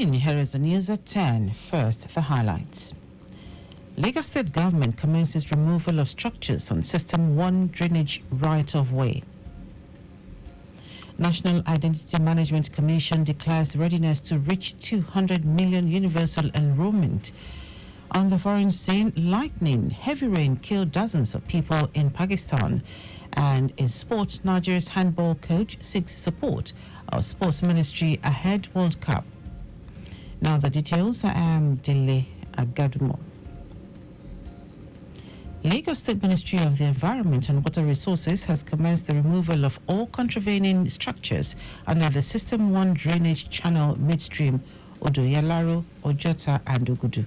evening, here is the news at 10. First, the highlights. Lagos State Government commences removal of structures on System 1 drainage right-of-way. National Identity Management Commission declares readiness to reach 200 million universal enrollment. On the foreign scene, lightning, heavy rain killed dozens of people in Pakistan. And in sport, Nigeria's handball coach seeks support of Sports Ministry ahead World Cup. Now the details. I am Dele Agadumo. Lagos State Ministry of the Environment and Water Resources has commenced the removal of all contravening structures under the System 1 drainage channel midstream Odoyalaro, Ojota and Ogudu.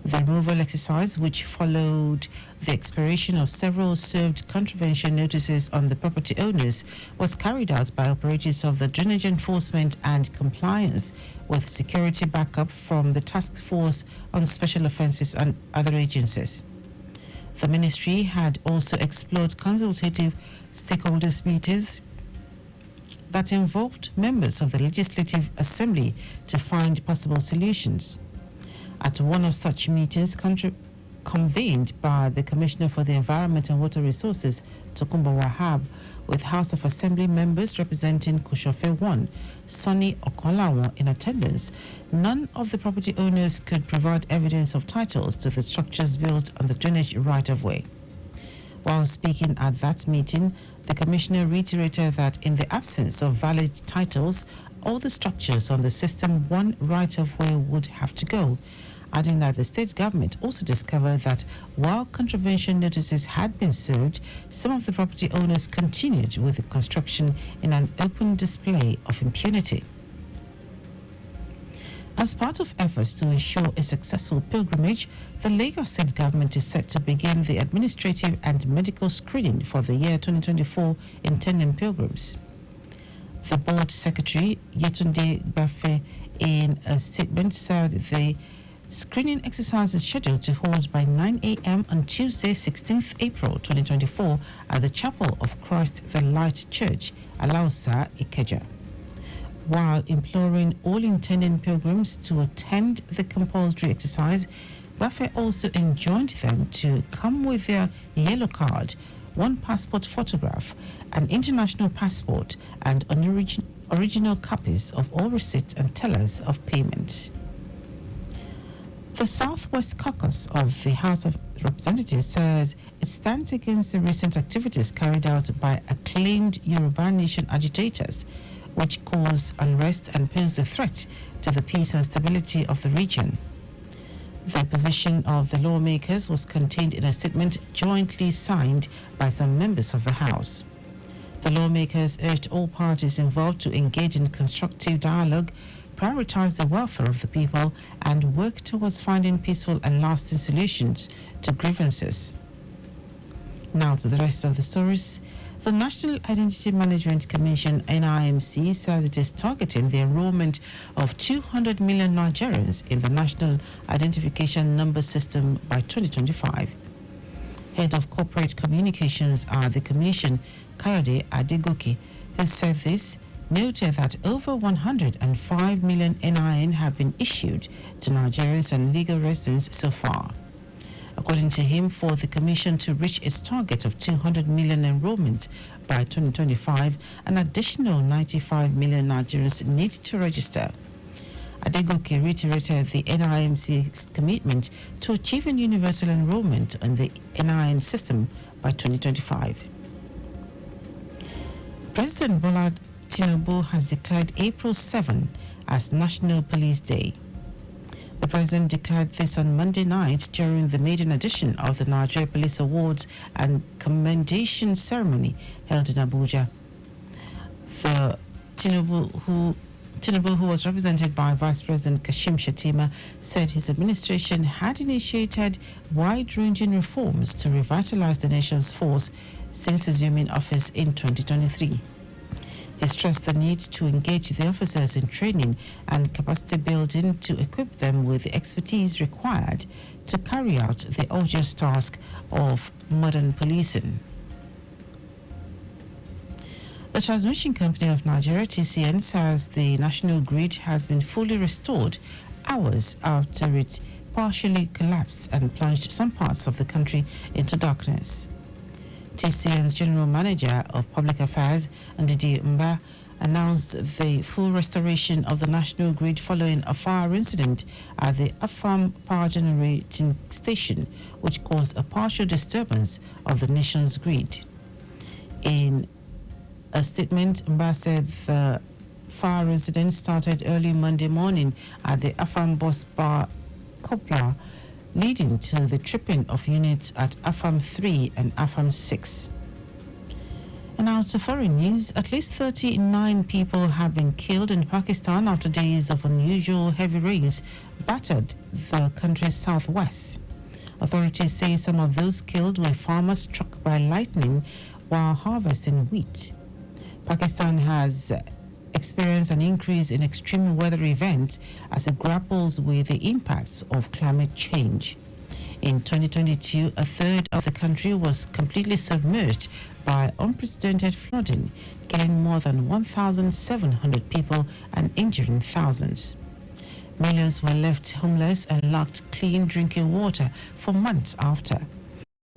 The removal exercise, which followed the expiration of several served contravention notices on the property owners, was carried out by operatives of the Drainage Enforcement and Compliance with security backup from the Task Force on Special Offences and other agencies. The ministry had also explored consultative stakeholders meetings that involved members of the Legislative Assembly to find possible solutions. At one of such meetings convened by the Commissioner for the Environment and Water Resources, Tokunbo Wahab, with House of Assembly members representing Kushofe 1, Sonny Okonlawon in attendance, none of the property owners could provide evidence of titles to the structures built on the drainage right-of-way. While speaking at that meeting, the Commissioner reiterated that in the absence of valid titles, all the structures on the System 1 right-of-way would have to go, adding that the state government also discovered that while contravention notices had been served, some of the property owners continued with the construction in an open display of impunity. As part of efforts to ensure a successful pilgrimage, the Lagos State Government is set to begin the administrative and medical screening for the year 2024 intending pilgrims. The board secretary, Yetunde Bafe, in a statement said the screening exercise is scheduled to hold by 9 a.m. on Tuesday, 16th April 2024 at the Chapel of Christ the Light Church, Alausa, Ikeja. While imploring all intending pilgrims to attend the compulsory exercise, Bafe also enjoined them to come with their yellow card, one passport photograph, an international passport, and original copies of all receipts and tellers of payment. The Southwest Caucus of the House of Representatives says it stands against the recent activities carried out by acclaimed Yoruba Nation agitators, which cause unrest and pose a threat to the peace and stability of the region. The position of the lawmakers was contained in a statement jointly signed by some members of the House. The lawmakers urged all parties involved to engage in constructive dialogue, prioritize the welfare of the people, and work towards finding peaceful and lasting solutions to grievances. Now to the rest of the stories. The National Identity Management Commission, NIMC, says it is targeting the enrollment of 200 million Nigerians in the National Identification Number System by 2025. Head of Corporate Communications at the Commission, Kayode Adegoke, who said this, noted that over 105 million NIN have been issued to Nigerians and legal residents so far. According to him, for the Commission to reach its target of 200 million enrollment by 2025, an additional 95 million Nigerians need to register. Adegoke reiterated the NIMC's commitment to achieving universal enrollment in the NIN system by 2025. President Bola Tinubu has declared April 7 as National Police Day. The president declared this on Monday night during the maiden edition of the Nigeria Police Awards and Commendation Ceremony held in Abuja. The Tinubu, who was represented by Vice President Kashim Shettima, said his administration had initiated wide-ranging reforms to revitalize the nation's force since assuming office in 2023. He stressed the need to engage the officers in training and capacity building to equip them with the expertise required to carry out the arduous task of modern policing. The Transmission Company of Nigeria, TCN, says the national grid has been fully restored hours after it partially collapsed and plunged some parts of the country into darkness. TCN's General Manager of Public Affairs, Ndidi Mba, announced the full restoration of the national grid following a fire incident at the Afam power generating station, which caused a partial disturbance of the nation's grid. In a statement, Mba said the fire incident started early Monday morning at the Afam bus bar Kopla, leading to the tripping of units at Afam 3 and Afam 6. And now to foreign news. At least 39 people have been killed in Pakistan after days of unusual heavy rains battered the country's southwest. Authorities say some of those killed were farmers struck by lightning while harvesting wheat. Pakistan has experienced an increase in extreme weather events as it grapples with the impacts of climate change. In 2022, a third of the country was completely submerged by unprecedented flooding, killing more than 1,700 people and injuring thousands. Millions were left homeless and lacked clean drinking water for months after.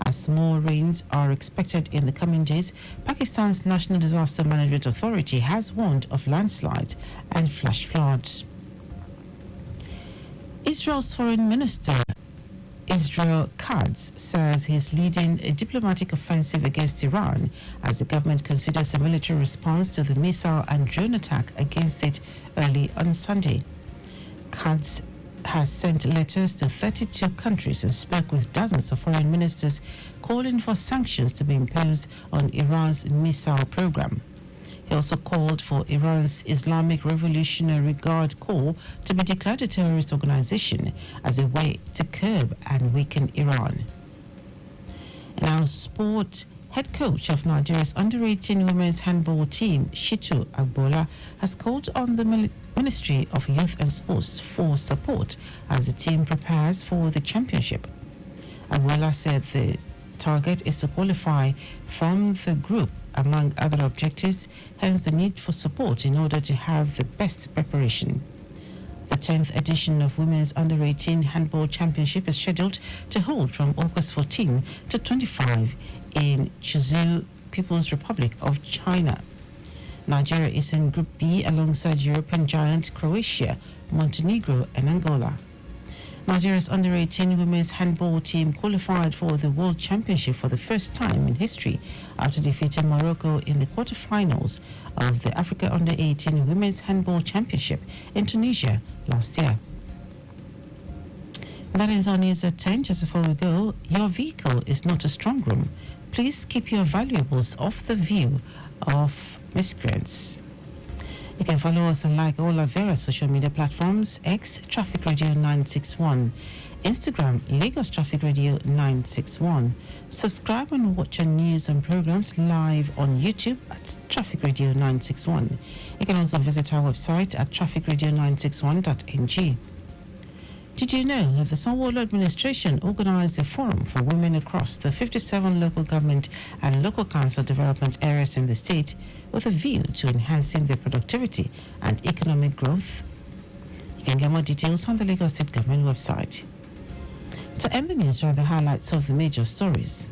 As more rains are expected in the coming days, Pakistan's National Disaster Management Authority has warned of landslides and flash floods. Israel's Foreign Minister Israel Katz says he's leading a diplomatic offensive against Iran as the government considers a military response to the missile and drone attack against it early on Sunday. Katz has sent letters to 32 countries and spoke with dozens of foreign ministers calling for sanctions to be imposed on Iran's missile program. He also called for Iran's Islamic Revolutionary Guard Corps to be declared a terrorist organization as a way to curb and weaken Iran. And now sport. Head coach of Nigeria's under-18 women's handball team, Shitu Agbola, has called on the Ministry of Youth and Sports for support as the team prepares for the championship. Agbola said the target is to qualify from the group among other objectives, hence the need for support in order to have the best preparation. The 10th edition of Women's Under-18 Handball Championship is scheduled to hold from August 14 to 25 in Chuzhou, People's Republic of China. Nigeria is in Group B alongside European giant Croatia, Montenegro and Angola. Nigeria's under-18 women's handball team qualified for the World Championship for the first time in history after defeating Morocco in the quarterfinals of the Africa Under-18 Women's Handball Championship in Tunisia last year. That ends our news at 10. Just before we go, your vehicle is not a strong room. Please keep your valuables off the view of miscreants. You can follow us and like all our various social media platforms: X, Traffic Radio 961, Instagram, Lagos Traffic Radio 961. Subscribe and watch our news and programs live on YouTube at Traffic Radio 961. You can also visit our website at trafficradio961.ng. Did you know that the Sanwo-Olu administration organized a forum for women across the 57 local government and local council development areas in the state with a view to enhancing their productivity and economic growth? You can get more details on the Lagos State Government website. To end the news are the highlights of the major stories.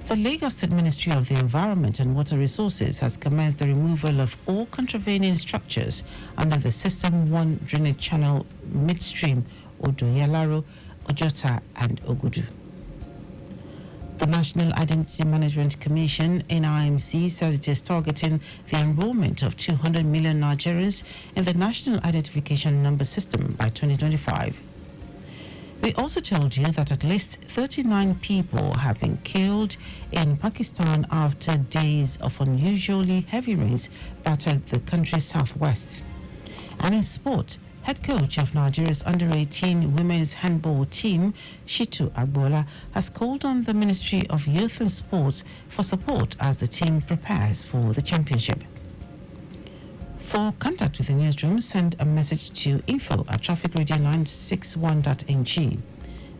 The Lagos State Ministry of the Environment and Water Resources has commenced the removal of all contravening structures under the System 1 drainage channel midstream Odoyalaro, Ojota and Ogudu. The National Identity Management Commission, NIMC, says it is targeting the enrollment of 200 million Nigerians in the National Identification Number System by 2025. We also told you that at least 39 people have been killed in Pakistan after days of unusually heavy rains battered the country's southwest. And in sport, head coach of Nigeria's under-18 women's handball team, Shitu Agbola, has called on the Ministry of Youth and Sports for support as the team prepares for the championship. For contact with the newsroom, send a message to info@trafficradio961.ng.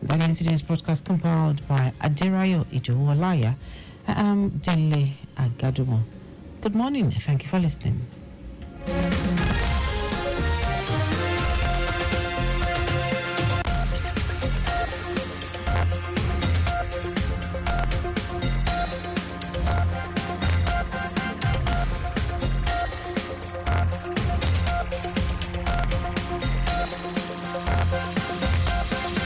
That ends the news broadcast compiled by Adirayo Ijuwalaya. I am Dele Agadumo. Good morning. Thank you for listening.